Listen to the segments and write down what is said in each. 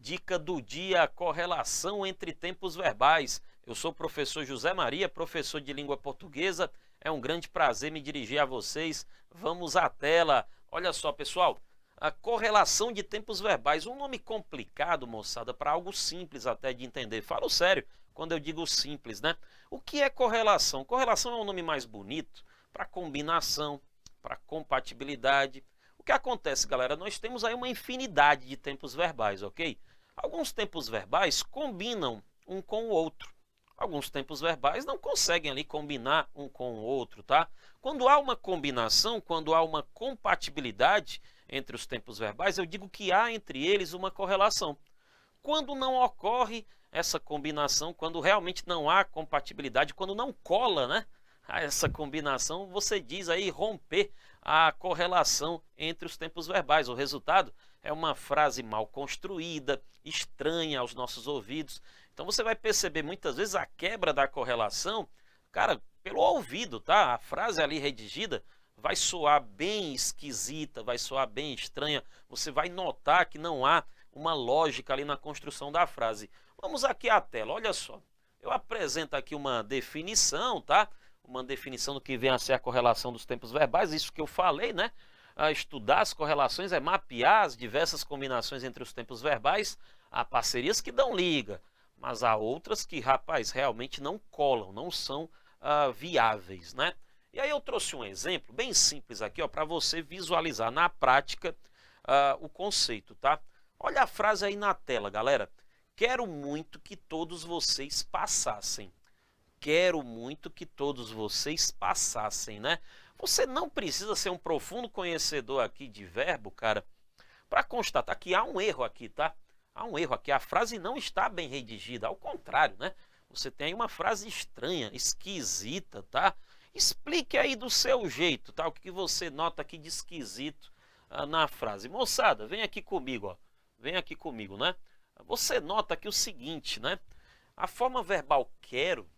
Dica do dia, correlação entre tempos verbais. Eu sou o professor José Maria, professor de língua portuguesa. É um grande prazer me dirigir a vocês. Vamos à tela. Olha só, pessoal, a correlação de tempos verbais. Um nome complicado, moçada, para algo simples até de entender. Falo sério quando eu digo simples, né? O que é correlação? Correlação é um nome mais bonito para combinação, para compatibilidade. O que acontece, galera? Nós temos aí uma infinidade de tempos verbais, ok? Alguns tempos verbais combinam um com o outro. Alguns tempos verbais não conseguem ali combinar um com o outro, tá? Quando há uma combinação, quando há uma compatibilidade entre os tempos verbais, eu digo que há entre eles uma correlação. Quando não ocorre essa combinação, quando realmente não há compatibilidade, quando não cola, né, essa combinação, você diz aí romper a correlação entre os tempos verbais. O resultado é uma frase mal construída, estranha aos nossos ouvidos. Então você vai perceber muitas vezes a quebra da correlação, cara, pelo ouvido, tá? A frase ali redigida vai soar bem esquisita, vai soar bem estranha. Você vai notar que não há uma lógica ali na construção da frase. Vamos aqui à tela, olha só. Eu apresento aqui uma definição, tá? Uma definição do que vem a ser a correlação dos tempos verbais, isso que eu falei, né? Estudar as correlações é mapear as diversas combinações entre os tempos verbais. Há parcerias que dão liga, mas há outras que, rapaz, realmente não colam, não são viáveis, né? E aí eu trouxe um exemplo bem simples aqui, ó, para você visualizar na prática o conceito, tá? Olha a frase aí na tela, galera. Quero muito que todos vocês passassem. Quero muito que todos vocês passassem, né? Você não precisa ser um profundo conhecedor aqui de verbo, cara, para constatar que há um erro aqui, tá? Há um erro aqui. A frase não está bem redigida, ao contrário, né? Você tem aí uma frase estranha, esquisita, tá? Explique aí do seu jeito, tá? O que você nota aqui de esquisito na frase. Moçada, vem aqui comigo, ó. Vem aqui comigo, né? Você nota aqui o seguinte, né? A forma verbal quero,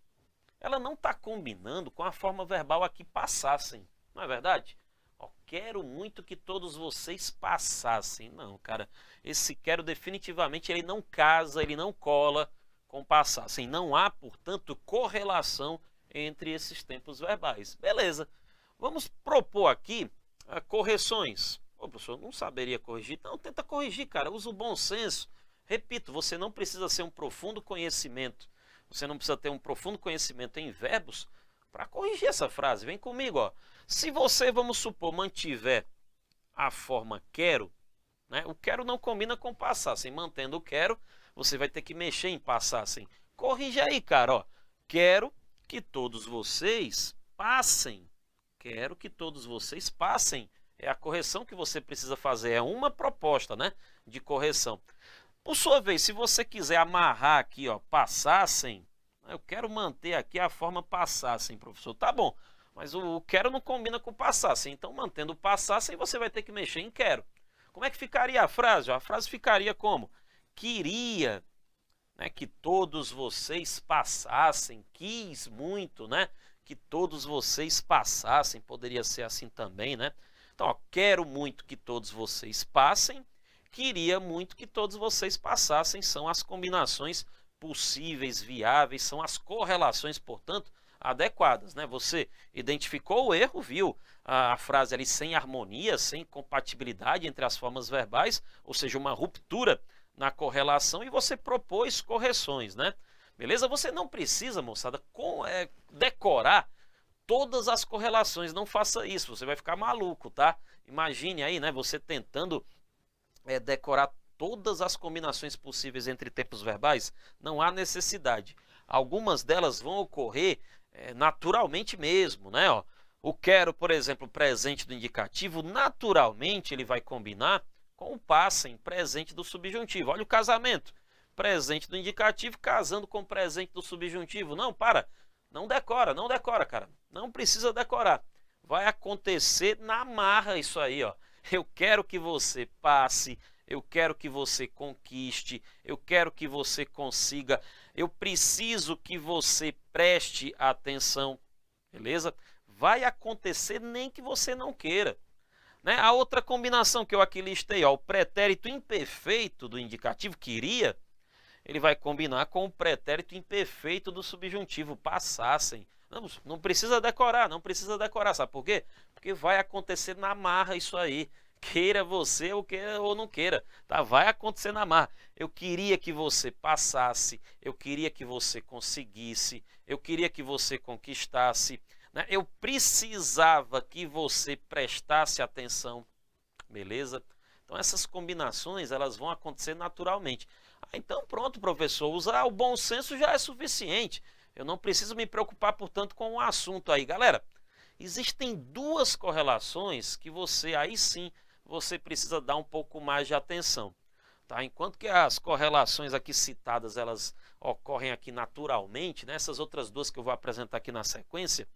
ela não está combinando com a forma verbal aqui passassem, não é verdade? Ó, quero muito que todos vocês passassem. Não, cara, esse quero definitivamente ele não casa, ele não cola com passassem. Não há, portanto, correlação entre esses tempos verbais. Beleza, vamos propor aqui correções. Ô, professor, não saberia corrigir. Não, tenta corrigir, cara, usa o bom senso. Repito, você não precisa ser um profundo conhecimento, você não precisa ter um profundo conhecimento em verbos para corrigir essa frase. Vem comigo, ó. Se você, vamos supor, mantiver a forma quero, né? O quero não combina com passassem. Mantendo o quero, você vai ter que mexer em passassem. Corrige aí, cara, ó. Quero que todos vocês passem. Quero que todos vocês passem. É a correção que você precisa fazer. É uma proposta, né, de correção. Por sua vez, se você quiser amarrar aqui, ó, passassem, eu quero manter aqui a forma passassem, professor. Tá bom, mas o quero não combina com passassem. Então, mantendo o passassem, você vai ter que mexer em quero. Como é que ficaria a frase? A frase ficaria como? Queria, né, que todos vocês passassem. Quis muito, né, que todos vocês passassem. Poderia ser assim também, né? Então, ó, quero muito que todos vocês passem. Queria muito que todos vocês passassem, são as combinações possíveis, viáveis, são as correlações, portanto, adequadas, né? Você identificou o erro, viu a frase ali sem harmonia, sem compatibilidade entre as formas verbais, ou seja, uma ruptura na correlação e você propôs correções, né? Beleza? Você não precisa, moçada, decorar todas as correlações, não faça isso, você vai ficar maluco, tá? Imagine aí, né, você tentando decorar todas as combinações possíveis entre tempos verbais, não há necessidade. Algumas delas vão ocorrer naturalmente mesmo, né? Ó, o quero, por exemplo, presente do indicativo, naturalmente ele vai combinar com o passem, presente do subjuntivo. Olha o casamento, presente do indicativo casando com o presente do subjuntivo. Não, não decora, cara. Não precisa decorar. Vai acontecer na marra isso aí, ó. Eu quero que você passe, eu quero que você conquiste, eu quero que você consiga, eu preciso que você preste atenção, beleza? Vai acontecer nem que você não queira. Né? A outra combinação que eu aqui listei, ó, o pretérito imperfeito do indicativo, queria, ele vai combinar com o pretérito imperfeito do subjuntivo, passassem. Não precisa decorar, não precisa decorar, sabe por quê? Porque vai acontecer na marra isso aí. Queira você ou não queira, tá? Vai acontecer na marra. Eu queria que você passasse, eu queria que você conseguisse, eu queria que você conquistasse, né? Eu precisava que você prestasse atenção, beleza? Então essas combinações elas vão acontecer naturalmente. Então pronto, professor, usar o bom senso já é suficiente. Eu não preciso me preocupar, portanto, com o assunto aí. Galera, existem duas correlações que aí sim você precisa dar um pouco mais de atenção. Tá? Enquanto que as correlações aqui citadas, elas ocorrem aqui naturalmente, né? Essas outras duas que eu vou apresentar aqui na sequência,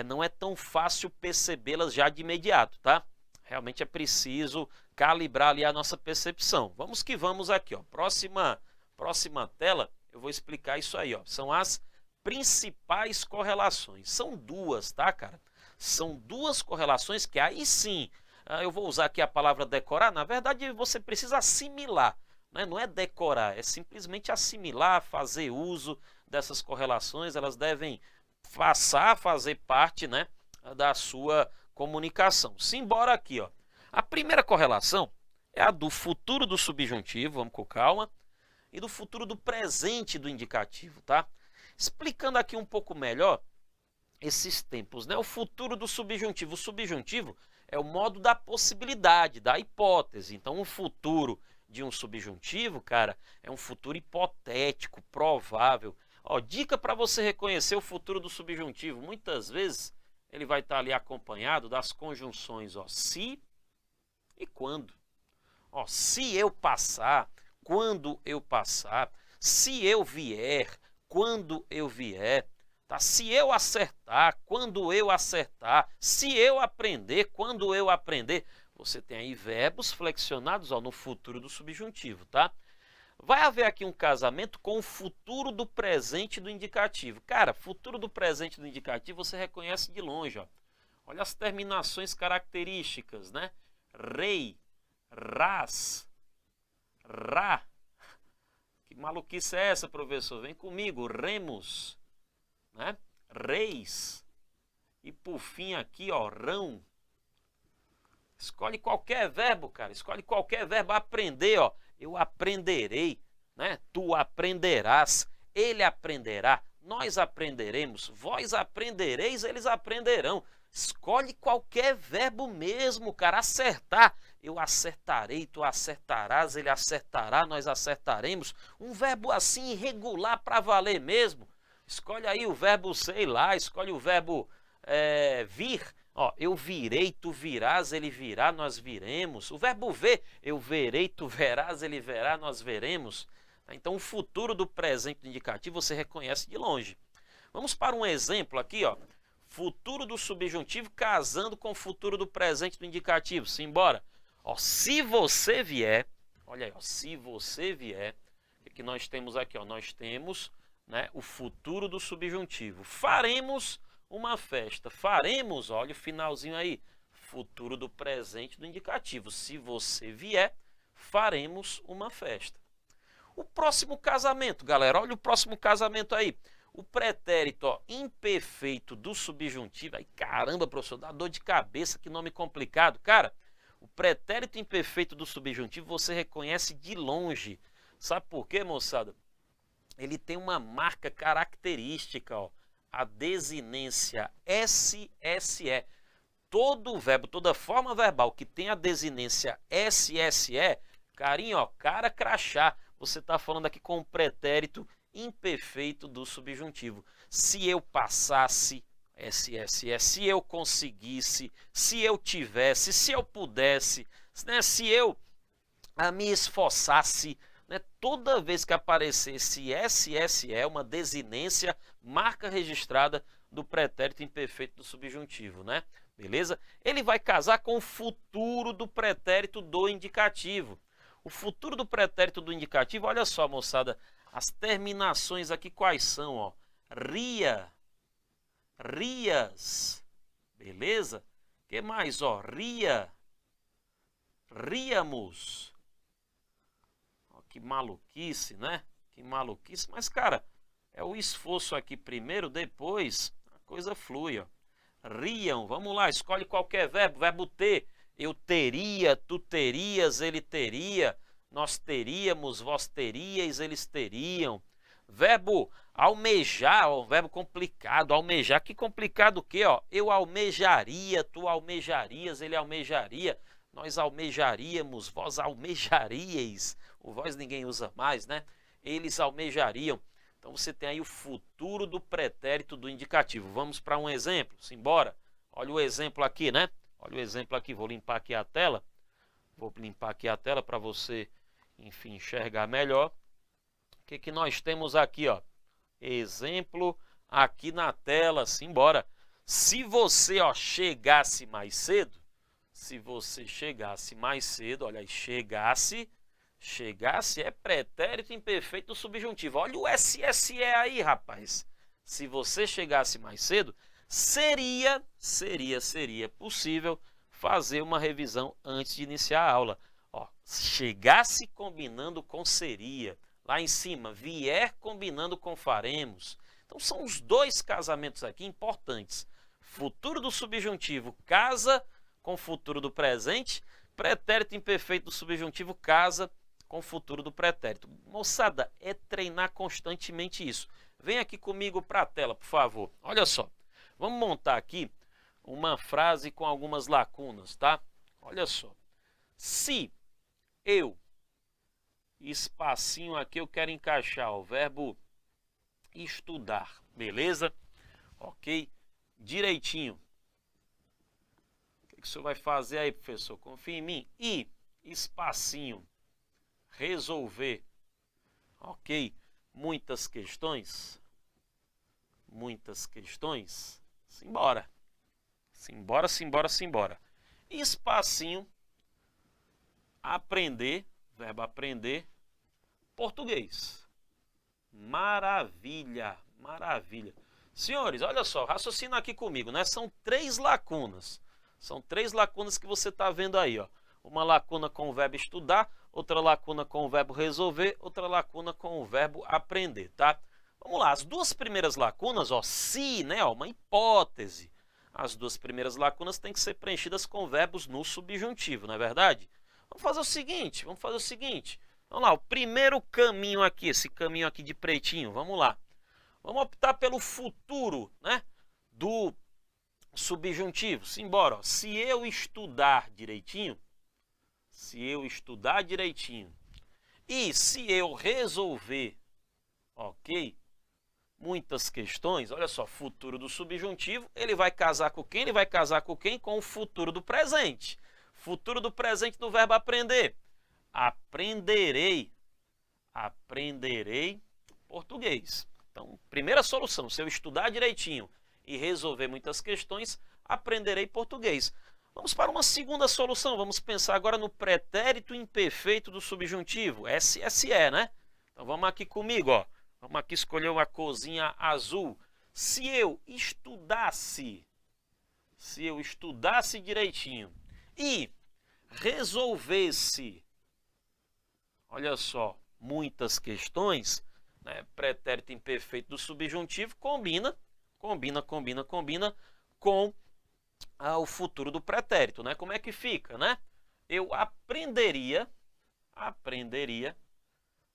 não é tão fácil percebê-las já de imediato, tá? Realmente é preciso calibrar ali a nossa percepção. Vamos que vamos aqui, ó. Próxima tela, eu vou explicar isso aí, ó. São as principais correlações. São duas, tá, cara? São duas correlações que aí sim, eu vou usar aqui a palavra decorar. Na verdade, você precisa assimilar, né? Não é decorar, é simplesmente assimilar, fazer uso dessas correlações. Elas devem passar a fazer parte, né, da sua comunicação. Simbora aqui, ó. A primeira correlação é a do futuro do subjuntivo, vamos com calma, e do futuro do presente do indicativo, tá? Explicando aqui um pouco melhor esses tempos, né? O futuro do subjuntivo. O subjuntivo é o modo da possibilidade, da hipótese. Então, o futuro de um subjuntivo, cara, é um futuro hipotético, provável. Ó, dica para você reconhecer o futuro do subjuntivo. Muitas vezes ele vai estar ali acompanhado das conjunções, ó, se e quando. Ó, se eu passar, quando eu passar, se eu vier, quando eu vier, tá? Se eu acertar, quando eu acertar, se eu aprender, quando eu aprender. Você tem aí verbos flexionados, ó, no futuro do subjuntivo, tá? Vai haver aqui um casamento com o futuro do presente do indicativo. Cara, futuro do presente do indicativo você reconhece de longe, ó. Olha as terminações características, né? Rei, ras, ra. Que maluquice é essa, professor? Vem comigo, remos, né? Reis. E por fim aqui, ó, rão. Escolhe qualquer verbo, cara. Escolhe qualquer verbo. Aprender, ó. Eu aprenderei, né? Tu aprenderás. Ele aprenderá. Nós aprenderemos. Vós aprendereis, eles aprenderão. Escolhe qualquer verbo mesmo, cara. Acertar. Eu acertarei, tu acertarás, ele acertará, nós acertaremos. Um verbo assim irregular para valer mesmo. Escolhe aí o verbo, sei lá, escolhe o verbo vir. Ó, eu virei, tu virás, ele virá, nós viremos. O verbo ver, eu verei, tu verás, ele verá, nós veremos. Então, o futuro do presente do indicativo você reconhece de longe. Vamos para um exemplo aqui, ó. Futuro do subjuntivo casando com o futuro do presente do indicativo. Simbora. Ó, se você vier, olha aí, ó, se você vier, o que nós temos aqui? Ó, nós temos, né, o futuro do subjuntivo. Faremos uma festa. Faremos, olha o finalzinho aí, futuro do presente do indicativo. Se você vier, faremos uma festa. O próximo casamento, galera, olha o próximo casamento aí. O pretérito, ó, imperfeito do subjuntivo. Ai, caramba, professor, dá dor de cabeça, que nome complicado. Cara, o pretérito imperfeito do subjuntivo você reconhece de longe. Sabe por quê, moçada? Ele tem uma marca característica, ó. A desinência SSE. Todo verbo, toda forma verbal que tem a desinência SSE, carinho, ó, cara crachá, você está falando aqui com o pretérito imperfeito do subjuntivo. Se eu passasse, SSE, se eu conseguisse, se eu tivesse, se eu pudesse, né, se eu me esforçasse, né, toda vez que aparecer esse SSE, uma desinência, marca registrada do pretérito imperfeito do subjuntivo, né? Beleza? Ele vai casar com o futuro do pretérito do indicativo. O futuro do pretérito do indicativo, olha só, moçada, as terminações aqui quais são, ó? Ria, rias, beleza? O que mais, ó? Ria, ríamos. Ó, que maluquice, né? Que maluquice. Mas, cara, é o esforço aqui primeiro, depois a coisa flui, ó. Riam, vamos lá, escolhe qualquer verbo. Verbo ter. Eu teria, tu terias, ele teria, nós teríamos, vós teríeis, eles teriam. Verbo almejar, ó, verbo complicado, almejar, que complicado o quê? Ó? Eu almejaria, tu almejarias, ele almejaria, nós almejaríamos, vós almejaríeis. O vós ninguém usa mais, né? Eles almejariam. Então você tem aí o futuro do pretérito do indicativo. Vamos para um exemplo, simbora. Olha o exemplo aqui, né? Olha o exemplo aqui, vou limpar aqui a tela. Vou limpar aqui a tela para você, enfim, enxergar melhor. O que que nós temos aqui, ó? Exemplo aqui na tela, simbora. Se você, ó, chegasse mais cedo, se você chegasse mais cedo, olha aí, chegasse é pretérito imperfeito do subjuntivo. Olha o SSE aí, rapaz. Se você chegasse mais cedo, seria possível fazer uma revisão antes de iniciar a aula. Ó, chegasse combinando com seria. Lá em cima, vier combinando com faremos. Então são os dois casamentos aqui importantes. Futuro do subjuntivo casa com futuro do presente. Pretérito imperfeito do subjuntivo casa com futuro do pretérito. Moçada, é treinar constantemente isso. Vem aqui comigo para a tela, por favor. Olha só. Vamos montar aqui uma frase com algumas lacunas, tá? Olha só. Se eu, espacinho aqui, eu quero encaixar o verbo estudar, beleza? Ok? Direitinho. O que o senhor vai fazer aí, professor? Confia em mim. E, espacinho, resolver. Ok? Muitas questões. Simbora. Simbora. Espacinho, aprender, verbo aprender, português. Maravilha. Senhores, olha só, raciocina aqui comigo, né? São três lacunas. São três lacunas que você está vendo aí, ó. Uma lacuna com o verbo estudar, outra lacuna com o verbo resolver, outra lacuna com o verbo aprender, tá? Vamos lá, as duas primeiras lacunas, ó, se, né, ó, uma hipótese. As duas primeiras lacunas têm que ser preenchidas com verbos no subjuntivo, não é verdade? Vamos fazer o seguinte. Vamos lá, o primeiro caminho aqui, esse caminho aqui de pretinho, vamos lá. Vamos optar pelo futuro, né, do subjuntivo. Simbora, ó. Se eu estudar direitinho, e se eu resolver, ok, muitas questões, olha só, futuro do subjuntivo, ele vai casar com quem? Ele vai casar com quem? Com o futuro do presente. Futuro do presente do verbo aprender. Aprenderei português. Então, primeira solução, se eu estudar direitinho e resolver muitas questões, aprenderei português. Vamos para uma segunda solução, vamos pensar agora no pretérito imperfeito do subjuntivo, SSE, né? Então vamos aqui comigo, ó. Vamos aqui escolher uma corzinha azul. Se eu estudasse direitinho e resolvesse, olha só, muitas questões, né? Pretérito imperfeito do subjuntivo combina com o futuro do pretérito, né? Como é que fica, né? Eu aprenderia,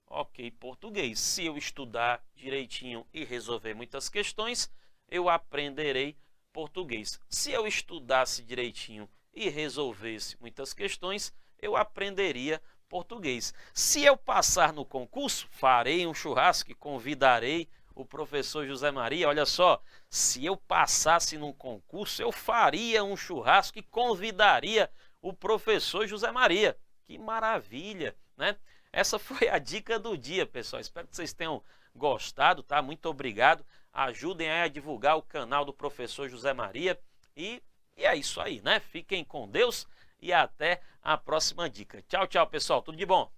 ok, português. Se eu estudar direitinho e resolver muitas questões, eu aprenderei português. Se eu estudasse direitinho e resolvesse muitas questões, eu aprenderia português. Se eu passar no concurso, farei um churrasco e convidarei o professor José Maria. Olha só, se eu passasse num concurso, eu faria um churrasco e convidaria o professor José Maria. Que maravilha, né? Essa foi a dica do dia, pessoal. Espero que vocês tenham gostado, tá? Muito obrigado. Ajudem aí a divulgar o canal do professor José Maria. E é isso aí, né? Fiquem com Deus e até a próxima dica. Tchau, tchau, pessoal. Tudo de bom.